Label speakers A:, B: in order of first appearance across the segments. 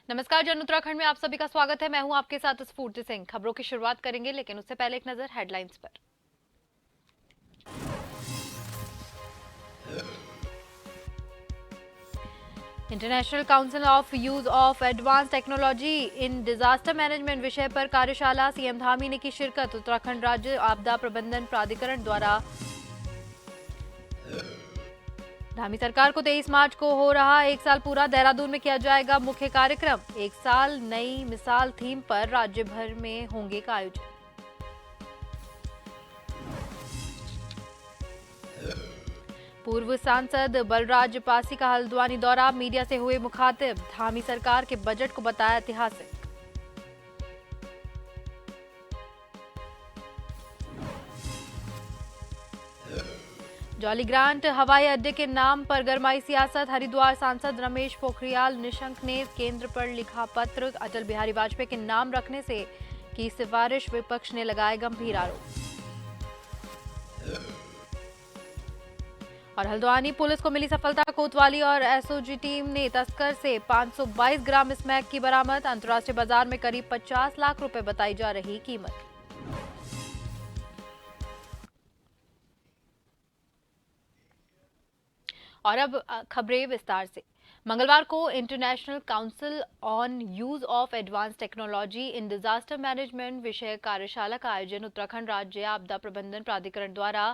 A: नमस्कार, जन उत्तराखंड में आप सभी का स्वागत है। मैं हूं आपके साथ स्फूर्ति सिंह। खबरों की शुरुआत करेंगे, लेकिन उससे पहले एक नजर हेडलाइंस पर। International council of use of advance technology in disaster management विषय पर कार्यशाला, सीएम धामी ने की शिरकत। उत्तराखंड राज्य आपदा प्रबंधन प्राधिकरण द्वारा धामी सरकार को 23 मार्च को हो रहा 1 साल पूरा। देहरादून में किया जाएगा मुख्य कार्यक्रम। 1 साल नई मिसाल थीम पर राज्य भर में होंगे का आयोजन। पूर्व सांसद बलराज पासी का हल्द्वानी दौरा, मीडिया से हुए मुखातिब। धामी सरकार के बजट को बताया ऐतिहासिक। जॉलीग्रांट हवाई अड्डे के नाम पर गरमाई सियासत। हरिद्वार सांसद रमेश पोखरियाल निशंक ने केंद्र पर लिखा पत्र। अटल बिहारी वाजपेयी के नाम रखने से की सिफारिश, विपक्ष ने लगाए गंभीर आरोप। और हल्द्वानी पुलिस को मिली सफलता। कोतवाली और एसओजी टीम ने तस्कर से 522 ग्राम स्मैक की बरामद। अंतर्राष्ट्रीय बाजार में करीब 50 लाख रुपए बताई जा रही कीमत। और अब खबरें विस्तार से। मंगलवार को international council on use of advance technology in disaster management विषय कार्यशाला का आयोजन उत्तराखंड राज्य आपदा प्रबंधन प्राधिकरण द्वारा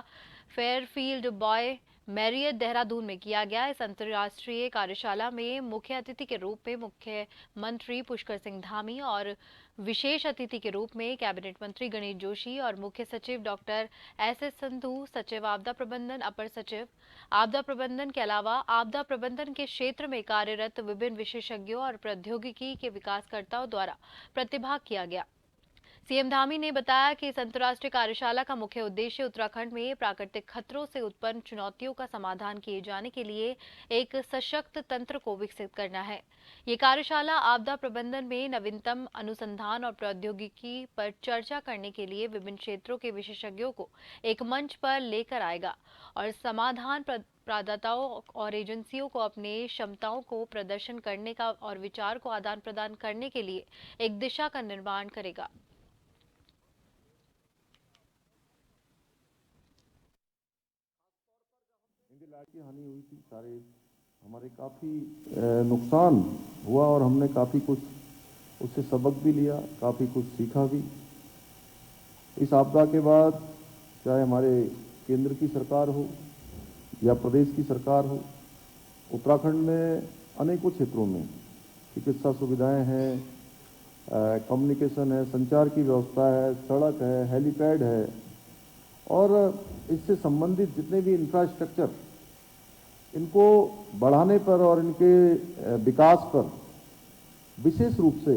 A: फेयरफील्ड बॉय मैरियट देहरादून में किया गया। इस अंतर्राष्ट्रीय कार्यशाला में मुख्य अतिथि के रूप में मुख्यमंत्री पुष्कर सिंह धामी और विशेष अतिथि के रूप में कैबिनेट मंत्री गणेश जोशी और मुख्य सचिव डॉक्टर एस संधू, सचिव आपदा प्रबंधन, अपर सचिव आपदा प्रबंधन के अलावा आपदा प्रबंधन के क्षेत्र में कार्यरत विभिन्न विशेषज्ञों और प्रौद्योगिकी के विकासकर्ताओं द्वारा प्रतिभाग किया गया। सीएम धामी ने बताया कि इस अंतर्राष्ट्रीय कार्यशाला का मुख्य उद्देश्य उत्तराखंड में प्राकृतिक खतरों से उत्पन्न चुनौतियों का समाधान किए जाने के लिए एक सशक्त तंत्र को विकसित करना है। ये कार्यशाला आपदा प्रबंधन में नवीनतम अनुसंधान और प्रौद्योगिकी पर चर्चा करने के लिए विभिन्न क्षेत्रों के विशेषज्ञों को एक मंच पर लेकर आएगा और समाधान प्रदाताओं और एजेंसियों को अपने क्षमताओं को प्रदर्शन करने का और विचार को आदान प्रदान करने के लिए एक दिशा का निर्माण करेगा।
B: की हानि हुई थी, सारे हमारे काफ़ी नुकसान हुआ और हमने काफ़ी कुछ उससे सबक भी लिया, काफ़ी कुछ सीखा भी। इस आपदा के बाद चाहे हमारे केंद्र की सरकार हो या प्रदेश की सरकार हो, उत्तराखंड में अनेकों क्षेत्रों में चिकित्सा सुविधाएं हैं, कम्युनिकेशन है, संचार की व्यवस्था है, सड़क है, हेलीपैड है और इससे संबंधित जितने भी इंफ्रास्ट्रक्चर, इनको बढ़ाने पर और इनके विकास पर विशेष रूप से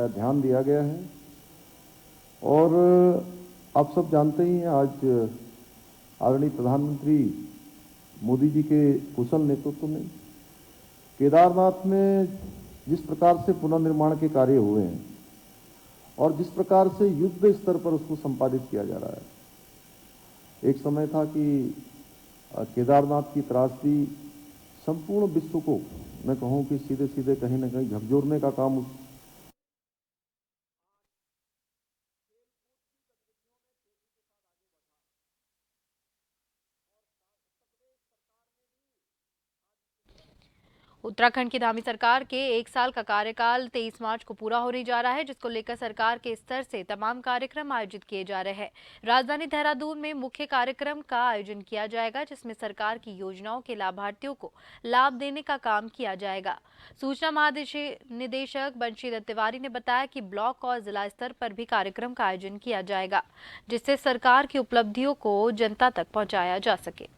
B: ध्यान दिया गया है। और आप सब जानते ही हैं, आज आदरणीय प्रधानमंत्री मोदी जी के कुशल नेतृत्व में केदारनाथ में जिस प्रकार से पुनर्निर्माण के कार्य हुए हैं और जिस प्रकार से युद्ध स्तर पर उसको संपादित किया जा रहा है। एक समय था कि केदारनाथ की त्रासदी संपूर्ण विश्व को, मैं कहूं कि सीधे सीधे कहीं ना कहीं झकझोरने का काम
A: उत्तराखंड की धामी सरकार के 1 साल का कार्यकाल 23 मार्च को पूरा होने जा रहा है, जिसको लेकर सरकार के स्तर से तमाम कार्यक्रम आयोजित किए जा रहे हैं। राजधानी देहरादून में मुख्य कार्यक्रम का आयोजन किया जाएगा, जिसमें सरकार की योजनाओं के लाभार्थियों को लाभ देने का काम किया जाएगा। सूचना महानिदेशक बंशीधर तिवारी ने बताया कि ब्लॉक और जिला स्तर पर भी कार्यक्रम का आयोजन किया जाएगा, जिससे सरकार की उपलब्धियों को जनता तक पहुंचाया जा सके।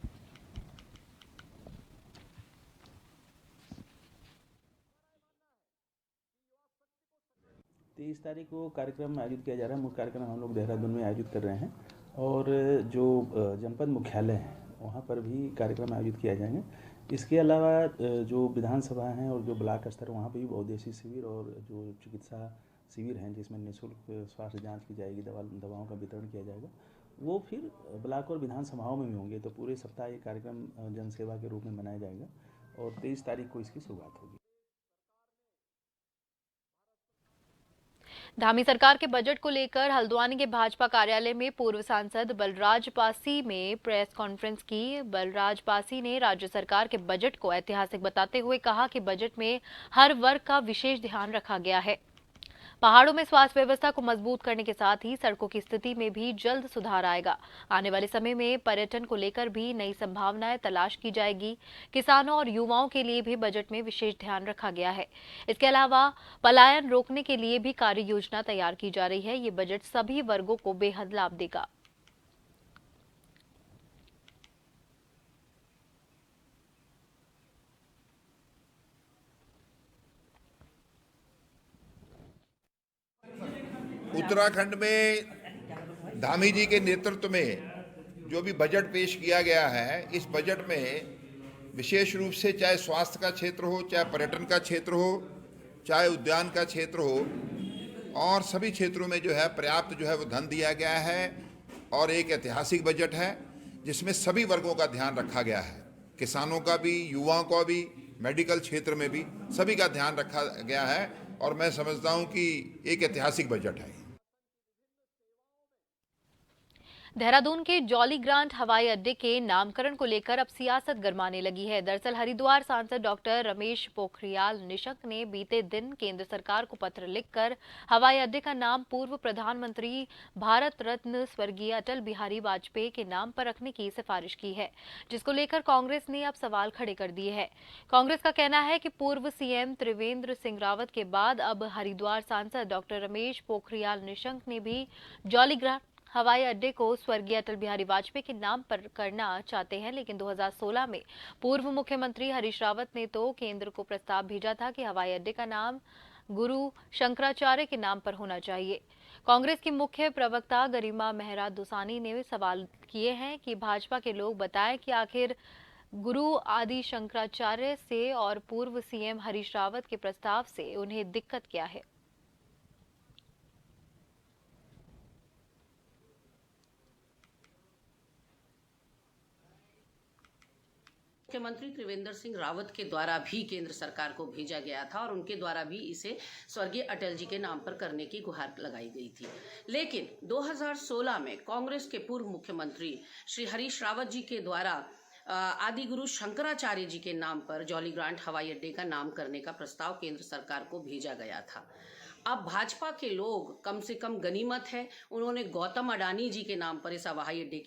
C: 23 तारीख को कार्यक्रम आयोजित किया जा रहा है। मुख्य कार्यक्रम हम लोग देहरादून में आयोजित कर रहे हैं और जो जनपद मुख्यालय हैं वहाँ पर भी कार्यक्रम आयोजित किया जाएंगे। इसके अलावा जो विधानसभा हैं और जो ब्लॉक स्तर वहाँ पर भी बहुउद्देशीय शिविर और जो चिकित्सा शिविर हैं जिसमें निःशुल्क स्वास्थ्य जांच की जाएगी, दवाओं का वितरण किया जाएगा, वो फिर ब्लॉक और विधानसभाओं में भी होंगे। तो पूरे सप्ताह ये कार्यक्रम जनसेवा के रूप में मनाया जाएगा और 23 तारीख को इसकी शुरुआत होगी।
A: धामी सरकार के बजट को लेकर हल्द्वानी के भाजपा कार्यालय में पूर्व सांसद बलराज पासी में प्रेस कॉन्फ्रेंस की। बलराज पासी ने राज्य सरकार के बजट को ऐतिहासिक बताते हुए कहा कि बजट में हर वर्ग का विशेष ध्यान रखा गया है। पहाड़ों में स्वास्थ्य व्यवस्था को मजबूत करने के साथ ही सड़कों की स्थिति में भी जल्द सुधार आएगा। आने वाले समय में पर्यटन को लेकर भी नई संभावनाएं तलाश की जाएगी। किसानों और युवाओं के लिए भी बजट में विशेष ध्यान रखा गया है। इसके अलावा पलायन रोकने के लिए भी कार्य योजना तैयार की जा रही है। ये बजट सभी वर्गों को बेहद लाभ देगा।
D: उत्तराखंड में धामी जी के नेतृत्व में जो भी बजट पेश किया गया है, इस बजट में विशेष रूप से चाहे स्वास्थ्य का क्षेत्र हो, चाहे पर्यटन का क्षेत्र हो, चाहे उद्यान का क्षेत्र हो, और सभी क्षेत्रों में जो है पर्याप्त जो है वो धन दिया गया है। और एक ऐतिहासिक बजट है जिसमें सभी वर्गों का ध्यान रखा गया है, किसानों का भी, युवाओं का भी, मेडिकल क्षेत्र में भी सभी का ध्यान रखा गया है। और मैं समझता हूं कि एक ऐतिहासिक बजट है।
A: देहरादून के जॉली ग्रांट हवाई अड्डे के नामकरण को लेकर अब सियासत गरमाने लगी है। दरअसल हरिद्वार सांसद डॉक्टर रमेश पोखरियाल निशंक ने बीते दिन केंद्र सरकार को पत्र लिखकर हवाई अड्डे का नाम पूर्व प्रधानमंत्री भारत रत्न स्वर्गीय अटल बिहारी वाजपेयी के नाम पर रखने की सिफारिश की है, जिसको लेकर कांग्रेस ने अब सवाल खड़े कर दिए हैं। कांग्रेस का कहना है कि पूर्व सीएम त्रिवेंद्र सिंह रावत के बाद अब हरिद्वार सांसद डॉक्टर रमेश पोखरियाल निशंक ने भी जॉली ग्रांट हवाई अड्डे को स्वर्गीय अटल बिहारी वाजपेयी के नाम पर करना चाहते हैं। लेकिन 2016 में पूर्व मुख्यमंत्री हरीश रावत ने तो केंद्र को प्रस्ताव भेजा था कि हवाई अड्डे का नाम गुरु शंकराचार्य के नाम पर होना चाहिए। कांग्रेस की मुख्य प्रवक्ता गरिमा मेहरा दुसानी ने सवाल किए हैं कि भाजपा के लोग बताएं कि आखिर गुरु आदि शंकराचार्य से और पूर्व सीएम हरीश रावत के प्रस्ताव से उन्हें दिक्कत क्या है।
E: मुख्यमंत्री त्रिवेंद्र सिंह रावत के द्वारा भी केंद्र सरकार को भेजा गया था और उनके द्वारा भी इसे स्वर्गीय अटल जी के नाम पर करने की गुहार लगाई गई थी। लेकिन 2016 में कांग्रेस के पूर्व मुख्यमंत्री श्री हरीश रावत जी के द्वारा आदि गुरु शंकराचार्य जी के नाम पर जॉली ग्रांट हवाई अड्डे का नाम करने का प्रस्ताव केंद्र सरकार को भेजा गया था। अब भाजपा के लोग कम से कम गनीमत है, उन्होंने गौतम अडानी जी के नाम पर इस हवाई अड्डे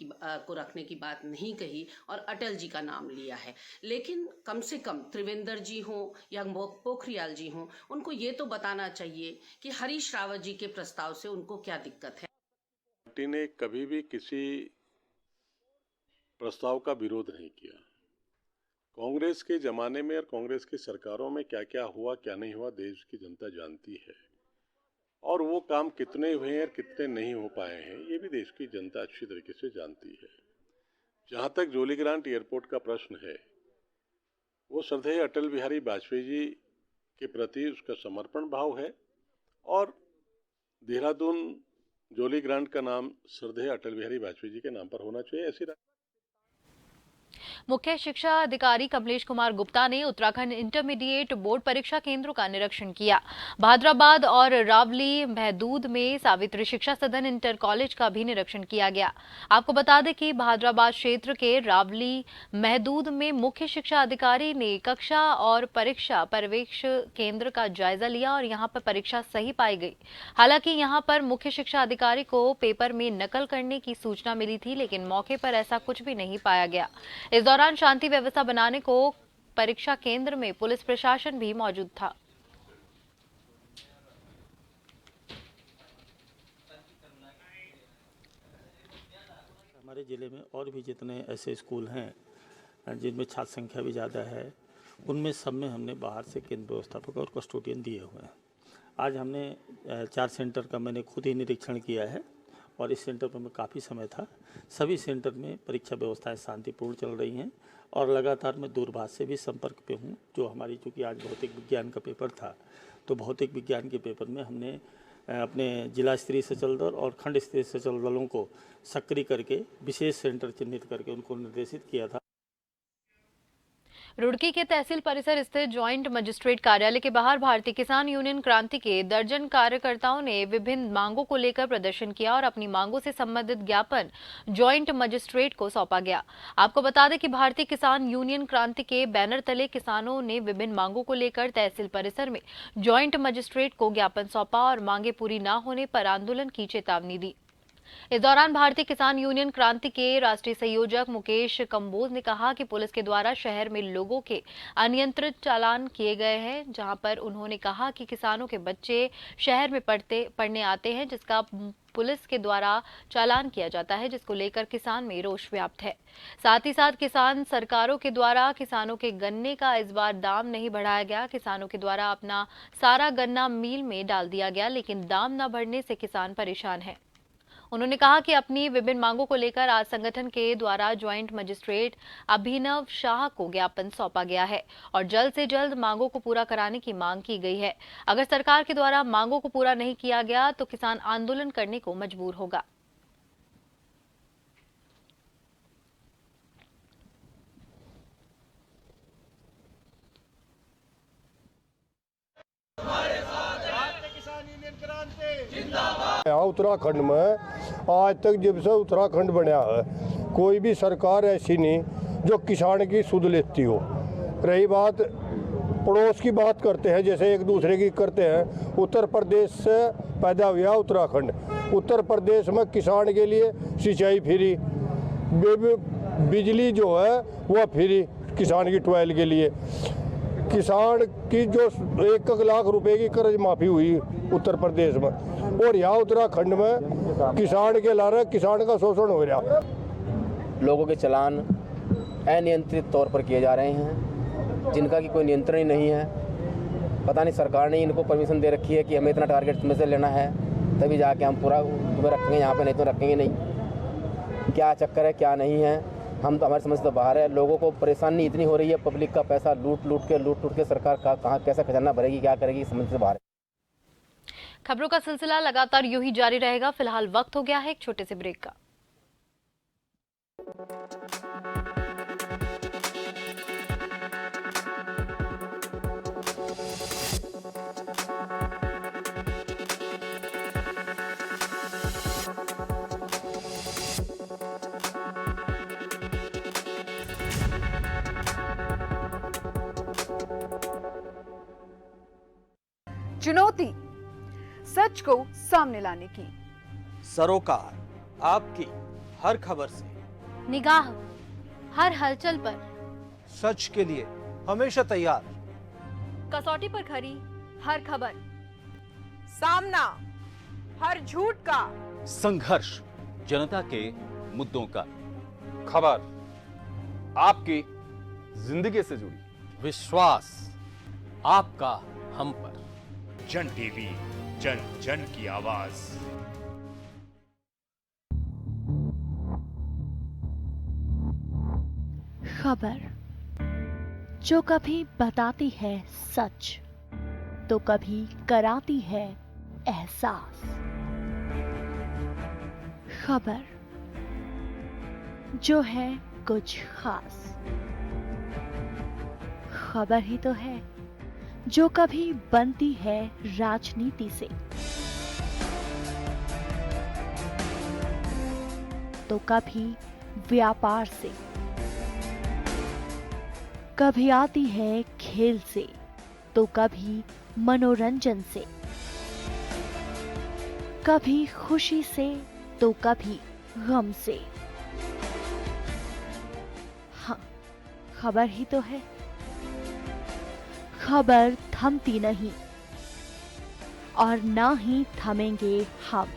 E: को रखने की बात नहीं कही और अटल जी का नाम लिया है। लेकिन कम से कम त्रिवेंद्र जी हों या पोखरियाल जी हों, उनको ये तो बताना चाहिए कि हरीश रावत जी के प्रस्ताव से उनको क्या दिक्कत है।
F: पार्टी ने कभी भी किसी प्रस्ताव का विरोध नहीं किया। कांग्रेस के जमाने में और कांग्रेस की सरकारों में क्या क्या हुआ, क्या नहीं हुआ, देश की जनता जानती है। और वो काम कितने हुए हैं और कितने नहीं हो पाए हैं, ये भी देश की जनता अच्छी तरीके से जानती है। जहाँ तक जॉली ग्रांट एयरपोर्ट का प्रश्न है, वो श्रद्धेय अटल बिहारी वाजपेयी जी के प्रति उसका समर्पण भाव है और देहरादून जॉली ग्रांट का नाम श्रद्धेय अटल बिहारी वाजपेयी जी के नाम पर होना चाहिए, ऐसी
A: मुख्य शिक्षा अधिकारी कमलेश कुमार गुप्ता ने उत्तराखंड इंटरमीडिएट बोर्ड परीक्षा केंद्रों का निरीक्षण किया। भादराबाद और रावली महदूद में सावित्री शिक्षा सदन इंटर कॉलेज का भी निरीक्षण किया गया। आपको बता दें कि भादराबाद क्षेत्र के रावली महदूद में मुख्य शिक्षा अधिकारी ने कक्षा और परीक्षा पर्यवेक्षण केंद्र का जायजा लिया और यहां पर परीक्षा सही पाई गई। हालांकि यहां पर मुख्य शिक्षा अधिकारी को पेपर में नकल करने की सूचना मिली थी, लेकिन मौके पर ऐसा कुछ भी नहीं पाया गया। इस दौरान शांति व्यवस्था बनाने को परीक्षा केंद्र में पुलिस प्रशासन भी मौजूद था।
C: हमारे जिले में और भी जितने ऐसे स्कूल हैं जिनमें छात्र संख्या भी ज़्यादा है, उनमें सब में हमने बाहर से केंद्र व्यवस्थापक और कस्टोडियन दिए हुए हैं।
G: आज हमने 4 सेंटर का मैंने खुद ही निरीक्षण किया है और इस सेंटर पर मैं काफ़ी समय था। सभी सेंटर में परीक्षा व्यवस्थाएं शांतिपूर्ण चल रही हैं और लगातार मैं दूरभाष से भी संपर्क पे हूँ। जो हमारी, चूँकि आज भौतिक विज्ञान का पेपर था, तो भौतिक विज्ञान के पेपर में हमने अपने जिला स्तरीय सचल दल और खंड स्तरीय सचल दलों को सक्रिय करके विशेष सेंटर चिन्हित करके उनको निर्देशित किया था।
A: रुड़की के तहसील परिसर स्थित ज्वाइंट मजिस्ट्रेट कार्यालय के बाहर भारतीय किसान यूनियन क्रांति के दर्जन कार्यकर्ताओं ने विभिन्न मांगों को लेकर प्रदर्शन किया और अपनी मांगों से संबंधित ज्ञापन ज्वाइंट मजिस्ट्रेट को सौंपा गया। आपको बता दें कि भारतीय किसान यूनियन क्रांति के बैनर तले किसानों ने विभिन्न मांगों को लेकर तहसील परिसर में ज्वाइंट मजिस्ट्रेट को ज्ञापन सौंपा और मांगे पूरी न होने पर आंदोलन की चेतावनी दी। इस दौरान भारतीय किसान यूनियन क्रांति के राष्ट्रीय संयोजक मुकेश कंबोज ने कहा कि पुलिस के द्वारा शहर में लोगों के अनियंत्रित चालान किए गए हैं, जहां पर उन्होंने कहा कि किसानों के बच्चे शहर में पढ़ने आते हैं, जिसका पुलिस के द्वारा चालान किया जाता है, जिसको लेकर किसान में रोष व्याप्त है। साथ ही साथ किसान सरकारों के द्वारा किसानों के गन्ने का इस बार दाम नहीं बढ़ाया गया। किसानों के द्वारा अपना सारा गन्ना मिल में डाल दिया गया, लेकिन दाम न बढ़ने से किसान परेशान है। उन्होंने कहा कि अपनी विभिन्न मांगों को लेकर आज संगठन के द्वारा ज्वाइंट मजिस्ट्रेट अभिनव शाह को ज्ञापन सौंपा गया है और जल्द से जल्द मांगों को पूरा कराने की मांग की गई है। अगर सरकार के द्वारा मांगों को पूरा नहीं किया गया तो किसान आंदोलन करने को मजबूर होगा।
H: उत्तराखंड में आज तक जब से उत्तराखंड बना है कोई भी सरकार ऐसी नहीं जो किसान की सुध लेती हो। रही बात पड़ोस की बात करते हैं, जैसे एक दूसरे की करते हैं। उत्तर प्रदेश से पैदा हुआ उत्तराखंड। उत्तर प्रदेश में किसान के लिए सिंचाई फ्री, बिजली जो है वो फ्री किसान की ट्वेल के लिए। किसान की जो 1 लाख रुपए की कर्ज माफी हुई उत्तर प्रदेश में, और यहाँ उत्तराखंड में किसान के लारे किसान का शोषण हो रहा।
I: लोगों के चालान अनियंत्रित तौर पर किए जा रहे हैं, जिनका कि कोई नियंत्रण ही नहीं है। पता नहीं सरकार ने इनको परमिशन दे रखी है कि हमें इतना टारगेट में से लेना है, तभी जाके हम पूरा तुम्हें रखेंगे यहाँ पे, नहीं तो रखेंगे नहीं। क्या चक्कर है क्या नहीं है, हम तो हमारी समझ से बाहर है। लोगों को परेशानी इतनी हो रही है, पब्लिक का पैसा लूट के सरकार का कहाँ कैसा खजाना भरेगी, क्या करेगी, समझ से बाहर है।
A: खबरों का सिलसिला लगातार यूं ही जारी रहेगा। फिलहाल वक्त हो गया है एक छोटे से ब्रेक का।
J: चुनौती सच को सामने लाने की,
K: सरोकार आपकी हर खबर से,
A: निगाह हर हलचल पर,
K: सच के लिए हमेशा तैयार,
A: कसौटी पर खरी हर खबर,
J: सामना हर झूठ का,
L: संघर्ष जनता के मुद्दों का, खबर आपकी जिंदगी से जुड़ी,
M: विश्वास आपका हम पर।
N: जन टीवी, जन जन की आवाज।
O: खबर जो कभी बताती है सच तो कभी कराती है एहसास। खबर जो है कुछ खास। खबर ही तो है जो कभी बनती है राजनीति से तो कभी व्यापार से, कभी आती है खेल से तो कभी मनोरंजन से, कभी खुशी से तो कभी गम से। हाँ, खबर ही तो है। खबर थमती नहीं और ना ही थमेंगे हम,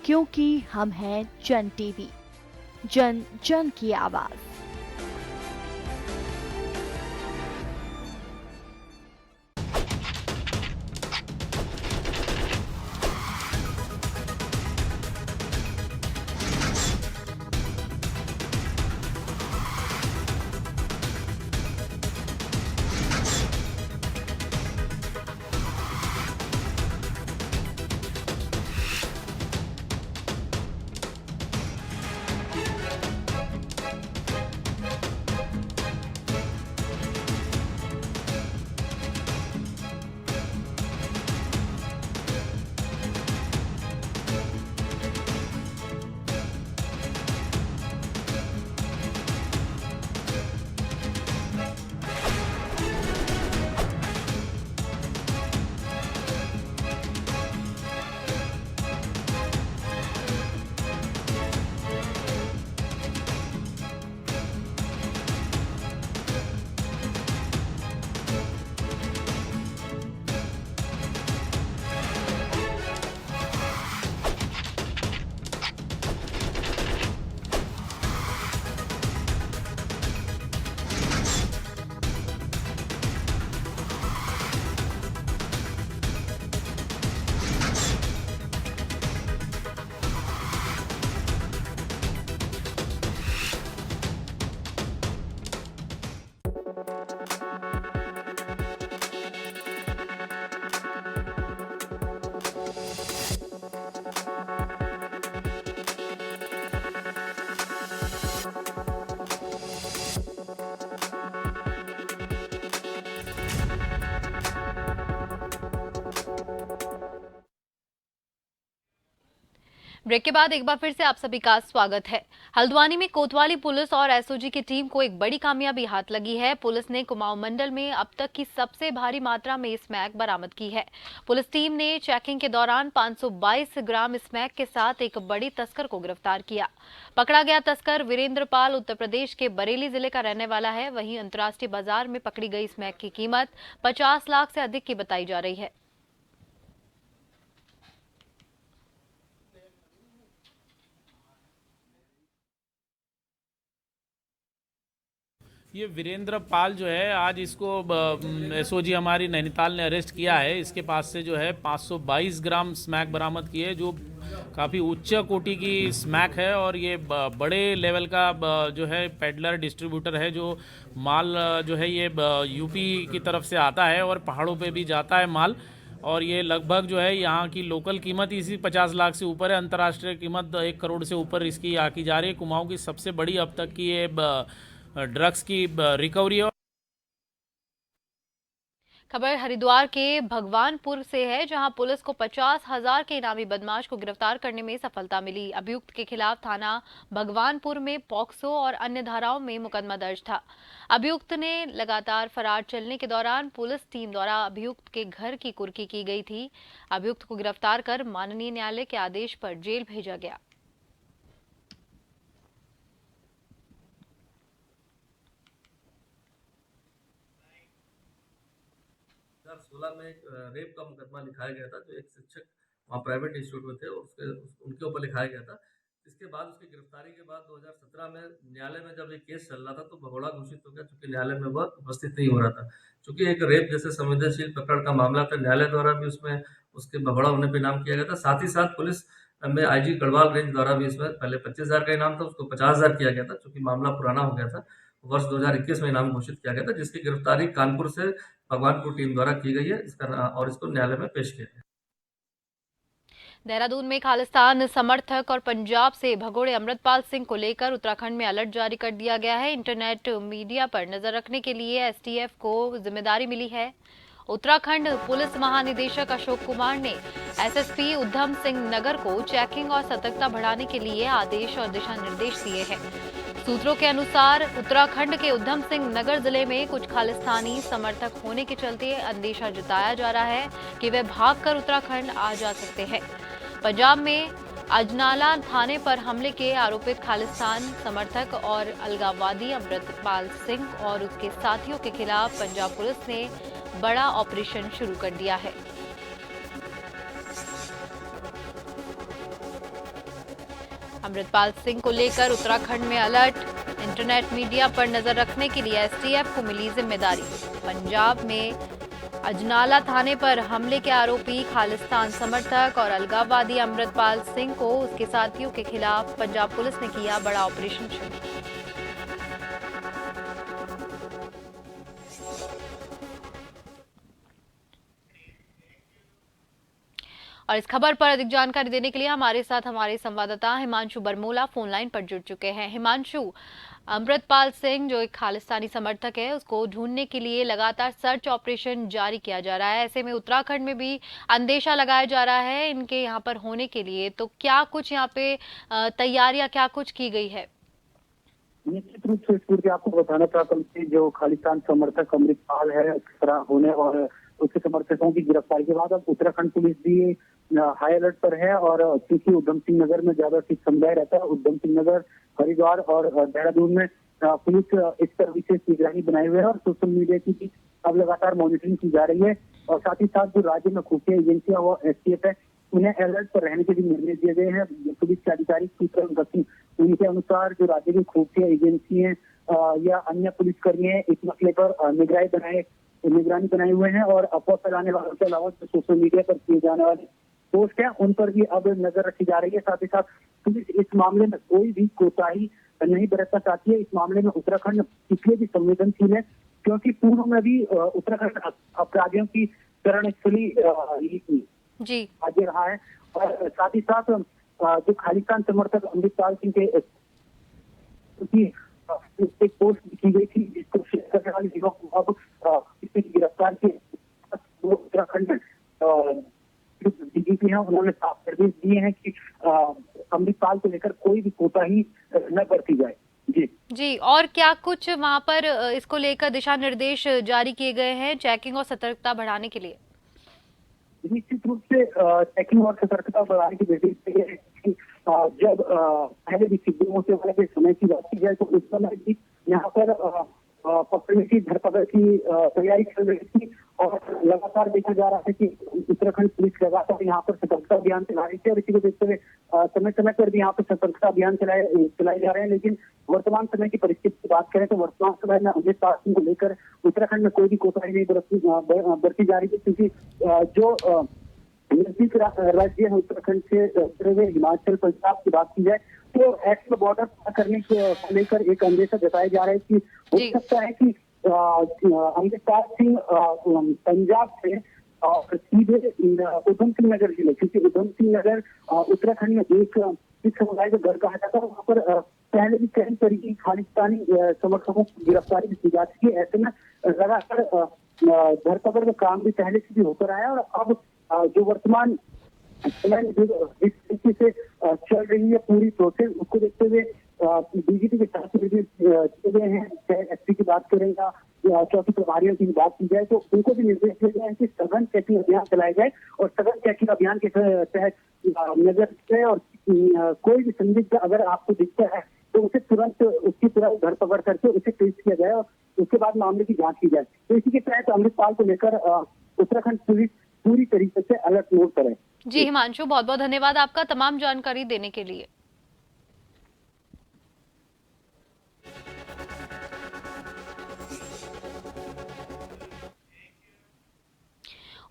O: क्योंकि हम हैं जन टीवी, जन जन की आवाज।
A: ब्रेक के बाद एक बार फिर से आप सभी का स्वागत है। हल्द्वानी में कोतवाली पुलिस और एसओजी की टीम को एक बड़ी कामयाबी हाथ लगी है। पुलिस ने कुमाऊं मंडल में अब तक की सबसे भारी मात्रा में स्मैक बरामद की है। पुलिस टीम ने चेकिंग के दौरान 522 ग्राम स्मैक के साथ एक बड़ी तस्कर को गिरफ्तार किया। पकड़ा गया तस्कर वीरेंद्र पाल उत्तर प्रदेश के बरेली जिले का रहने वाला है। वहीं अंतर्राष्ट्रीय बाजार में पकड़ी गई स्मैक की कीमत 50 लाख से अधिक की बताई जा रही है।
P: ये वीरेंद्र पाल जो है, आज इसको एसओजी हमारी नैनीताल ने अरेस्ट किया है। इसके पास से जो है 522 ग्राम स्मैक बरामद की है, जो काफ़ी उच्च कोटि की स्मैक है। और ये बड़े लेवल का जो है पेडलर डिस्ट्रीब्यूटर है, जो माल जो है ये यूपी की तरफ से आता है और पहाड़ों पे भी जाता है माल। और ये लगभग जो है यहाँ की लोकल कीमत इसी 50 लाख से ऊपर है। अंतर्राष्ट्रीय कीमत 1 करोड़ से ऊपर इसकी आकी जा रही है। कुमाऊं की सबसे बड़ी अब तक की ये ड्रग्स की रिकवरी है।
A: खबर हरिद्वार के भगवानपुर से है, जहां पुलिस को 50,000 के इनामी बदमाश को गिरफ्तार करने में सफलता मिली। अभियुक्त के खिलाफ थाना भगवानपुर में पॉक्सो और अन्य धाराओं में मुकदमा दर्ज था। अभियुक्त ने लगातार फरार चलने के दौरान पुलिस टीम द्वारा अभियुक्त के घर की कुर्की की गई थी। अभियुक्त को गिरफ्तार कर माननीय न्यायालय के आदेश पर जेल भेजा गया।
Q: 2016 में एक रेप का मुकदमा लिखाया गया था, जो एक शिक्षक वहाँ प्राइवेट इंस्टीट्यूट में थे, उनके ऊपर लिखाया गया था। इसके बाद उसकी गिरफ्तारी के बाद 2017 में न्यायालय में जब ये केस चल रहा था तो भगोड़ा घोषित हो गया, चूंकि न्यायालय में वह उपस्थित नहीं हो रहा था। चूंकि एक रेप जैसे संवेदनशील प्रकरण का मामला था, न्यायालय द्वारा भी उसमें उसके भगोड़ा होने पर इनाम किया गया था। साथ ही साथ पुलिस में आईजी गढ़वाल रेंज द्वारा भी इसमें पहले 25,000 का इनाम था, उसको 50,000 किया गया था, चूंकि मामला पुराना हो गया था। वर्ष 2021 में इनाम घोषित किया गया था, जिसकी गिरफ्तारी कानपुर से भगवानपुर टीम द्वारा की गई है और इसको न्यायालय में पेश किया गया।
A: देहरादून में खालिस्तान समर्थक और पंजाब से भगोड़े अमृतपाल सिंह को लेकर उत्तराखंड में अलर्ट जारी कर दिया गया है। इंटरनेट मीडिया पर नजर रखने के लिए एसटीएफ को जिम्मेदारी मिली है। उत्तराखंड पुलिस महानिदेशक अशोक कुमार ने एसएसपी उधम सिंह नगर को चेकिंग और सतर्कता बढ़ाने के लिए आदेश और दिशा निर्देश दिए हैं। सूत्रों के अनुसार उत्तराखंड के उधम सिंह नगर जिले में कुछ खालिस्तानी समर्थक होने के चलते अंदेशा जताया जा रहा है कि वे भागकर उत्तराखंड आ जा सकते हैं। पंजाब में अजनाला थाने पर हमले के आरोपित खालिस्तान समर्थक और अलगाववादी अमृतपाल सिंह और उसके साथियों के खिलाफ पंजाब पुलिस ने बड़ा ऑपरेशन शुरू कर दिया है। अमृतपाल सिंह को लेकर उत्तराखंड में अलर्ट। इंटरनेट मीडिया पर नजर रखने के लिए एसटीएफ को मिली जिम्मेदारी। पंजाब में अजनाला थाने पर हमले के आरोपी खालिस्तान समर्थक और अलगाववादी अमृतपाल सिंह को उसके साथियों के खिलाफ पंजाब पुलिस ने किया बड़ा ऑपरेशन शुरू। और इस खबर पर अधिक जानकारी देने के लिए हमारे साथ हमारे संवाददाता हिमांशु बरमोला फोन लाइन पर जुड़ चुके हैं। हिमांशु, अमृतपाल सिंह जो एक खालिस्तानी समर्थक है, उसको ढूंढने के लिए लगातार सर्च ऑपरेशन जारी किया जा रहा है। ऐसे में उत्तराखंड में भी अंदेशा लगाया जा रहा है इनके यहाँ पर होने के लिए, तो क्या कुछ यहाँ पे तैयारियां क्या कुछ की गई है?
R: निश्चित रूप से इसके आपको बताना चाहता हूँ कि जो खालिस्तान समर्थक अमृतपाल है, फरार होने और उसके समर्थकों की गिरफ्तारी के बाद अब उत्तराखंड पुलिस भी हाई अलर्ट पर है। और क्योंकि उधम सिंह नगर में ज्यादा सिख समुदाय रहता है, उधम सिंह नगर, हरिद्वार और देहरादून में पुलिस इस पर विशेष निगरानी बनाई हुई है और सोशल मीडिया की भी अब लगातार मॉनिटरिंग की जा रही है। और साथ ही साथ जो राज्य में खुफिया एजेंसियां वो एसटीएफ है, उन्हें अलर्ट पर रहने के भी निर्देश दिए गए हैं। पुलिस के आधिकारिक सूत्र उनके अनुसार जो राज्य की खुफिया एजेंसी है या अन्य पुलिसकर्मी है, इस मसले पर निगरानी बनाए हुए हैं और अफवाह फैलाने वालों के अलावा जो सोशल मीडिया पर किए जाने वाले पोस्ट है उन पर भी अब नजर रखी जा रही है। साथ ही साथ पुलिस इस मामले में कोई भी कोताही नहीं बरतना चाहती है। इस मामले में उत्तराखंड इसलिए भी संवेदनशील है क्योंकि पूर्व में भी उत्तराखंड अपराधियों की शरणस्थली
A: जी
R: आगे रहा है। और साथ ही साथ जो खालिस्तान समर्थक अमृतपाल सिंह के एक पोस्ट की गई थी जिसको शेयर करने वाले युवक को अब इसमें गिरफ्तार किए। उत्तराखंड डीजीपी हैं, उन्होंने साफ निर्देश दिए हैं कि अमृतपाल को लेकर कोई भी कोताही न बरती जाए।
A: जी, और क्या कुछ वहां पर इसको लेकर दिशा निर्देश जारी किए गए हैं चेकिंग और सतर्कता बढ़ाने के लिए?
R: निश्चित रूप से चेकिंग और सतर्कता बढ़ाने की निर्देश है कि जब पहले भी सिद्धू मूसेवाला के समय की बात की जाए तो उस समय भी यहाँ पर पकड़ने की धरपकड़ की तैयारी चल रही थी और लगातार देखा जा रहा है कि उत्तराखंड पुलिस लगातार यहाँ पर सतर्कता अभियान चला रही थी और इसी को देखते हुए समय समय पर भी यहाँ पर सतर्कता अभियान चलाए जा रहे हैं। लेकिन वर्तमान समय की परिस्थिति की बात करें तो वर्तमान समय में अमृतपाल सिंह को लेकर उत्तराखंड में कोई भी कोताही नहीं बरती जा रही है, क्योंकि जो नजदीक राज्य है उत्तराखंड से हिमाचल पंजाब की बात की जाए तो ऐसे बॉर्डर पार करने को लेकर एक अंदेशा जताया जा रहा है कि हो सकता है कि अमृतपाल सिंह पंजाब से और सीधे उधम सिंह नगर जिले, क्योंकि उधम सिंह नगर उत्तराखंड में एक सिख समुदाय का घर कहा जाता है, वहाँ पर पहले भी कई तरीके की खालिस्तानी समर्थकों की गिरफ्तारी की जा चुकी है। ऐसे में लगातार धरपकड़ का काम भी पहले से भी होता रहा है और अब जो वर्तमान जिस तरीके से चल रही है पूरी प्रोसेस, उसको देखते हुए डीजीपी के साथ किए गए हैं, चाहे एसपी की बात करें या चौकी प्रभारियों की बात की जाए तो उनको भी निर्देश दिए गए हैं कि सघन चेकिंग अभियान चलाया जाए और सघन चेकिंग अभियान के तहत नजर से और कोई भी संदिग्ध अगर आपको दिखता है तो उसे उसकी तुरंत धरपकड़ करके उसे ट्रेस किया जाए और उसके बाद मामले की जांच की जाए। तो इसी के तहत अमृतपाल को लेकर उत्तराखंड पुलिस पूरी तरीके से अलर्ट मोड पर है।
A: जी हिमांशु, बहुत बहुत धन्यवाद आपका तमाम जानकारी देने के लिए।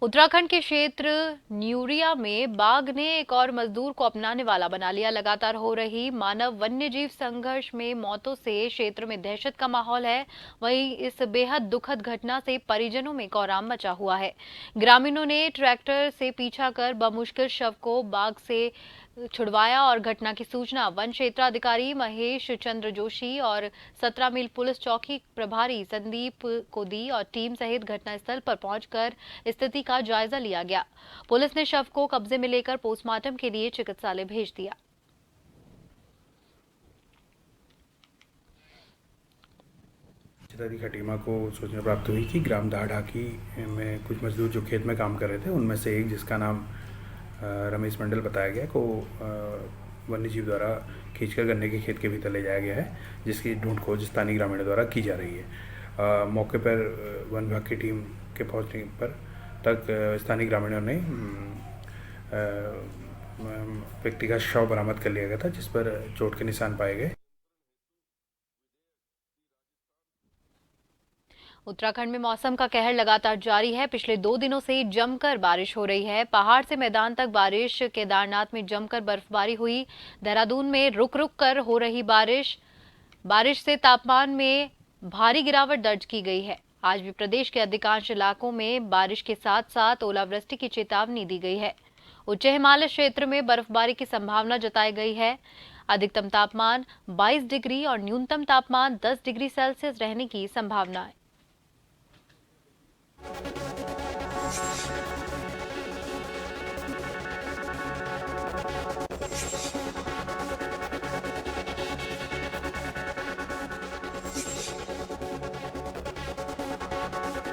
A: उत्तराखंड के क्षेत्र न्यूरिया में बाघ ने एक और मजदूर को अपनाने वाला बना लिया। लगातार हो रही मानव वन्यजीव संघर्ष में मौतों से क्षेत्र में दहशत का माहौल है। वहीं इस बेहद दुखद घटना से परिजनों में कोहराम मचा हुआ है। ग्रामीणों ने ट्रैक्टर से पीछा कर बमुश्किल शव को बाघ से छुड़वाया और घटना की सूचना वन क्षेत्राधिकारी महेश चंद्र जोशी और 17 मील पुलिस चौकी प्रभारी संदीप को दी और टीम सहित घटनास्थल पर पहुंचकर स्थिति का जायजा लिया गया। पुलिस ने शव को कब्जे में लेकर पोस्टमार्टम के लिए चिकित्सालय भेज दिया।
S: जिलाधिकारी टीमा को सूचना प्राप्त हुई कि ग्राम दाढ़ाकी में कुछ मजदूर जो खेत में काम कर रहे थे उनमें से एक जिसका नाम रमेश मंडल बताया गया को वन्यजीव द्वारा खींचकर गन्ने के खेत के भीतर ले जाया गया है, जिसकी ढूंढ खोज स्थानीय ग्रामीणों द्वारा की जा रही है। मौके पर वन विभाग की टीम के पहुंचने पर तक स्थानीय ग्रामीणों ने व्यक्ति का शव बरामद कर लिया गया था, जिस पर चोट के निशान पाए गए।
A: उत्तराखंड में मौसम का कहर लगातार जारी है। पिछले 2 दिनों से जमकर बारिश हो रही है। पहाड़ से मैदान तक बारिश, केदारनाथ में जमकर बर्फबारी हुई। देहरादून में रुक रुक कर हो रही बारिश से तापमान में भारी गिरावट दर्ज की गई है। आज भी प्रदेश के अधिकांश इलाकों में बारिश के साथ साथ ओलावृष्टि की चेतावनी दी गई है। उच्च हिमालय क्षेत्र में बर्फबारी की संभावना जताई गई है। अधिकतम तापमान 22 डिग्री और न्यूनतम तापमान 10 डिग्री सेल्सियस रहने की संभावना है।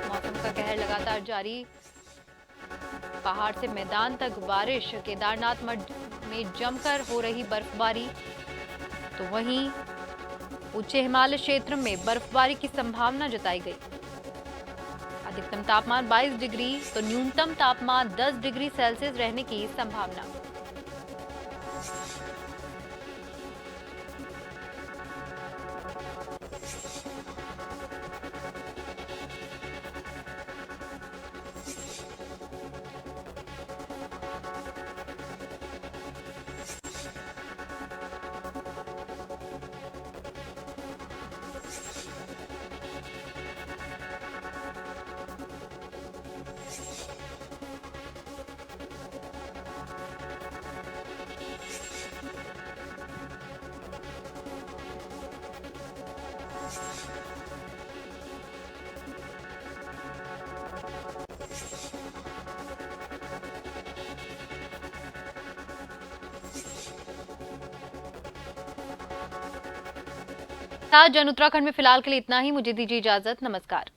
A: मौसम का कहर लगातार जारी। पहाड़ से मैदान तक बारिश, केदारनाथ में जमकर हो रही बर्फबारी, तो वहीं उच्च हिमालय क्षेत्र में बर्फबारी की संभावना जताई गई। अधिकतम तापमान 22 डिग्री तो न्यूनतम तापमान 10 डिग्री सेल्सियस रहने की संभावना। साथ जन उत्तराखंड में फिलहाल के लिए इतना ही। मुझे दीजिए इजाजत। नमस्कार।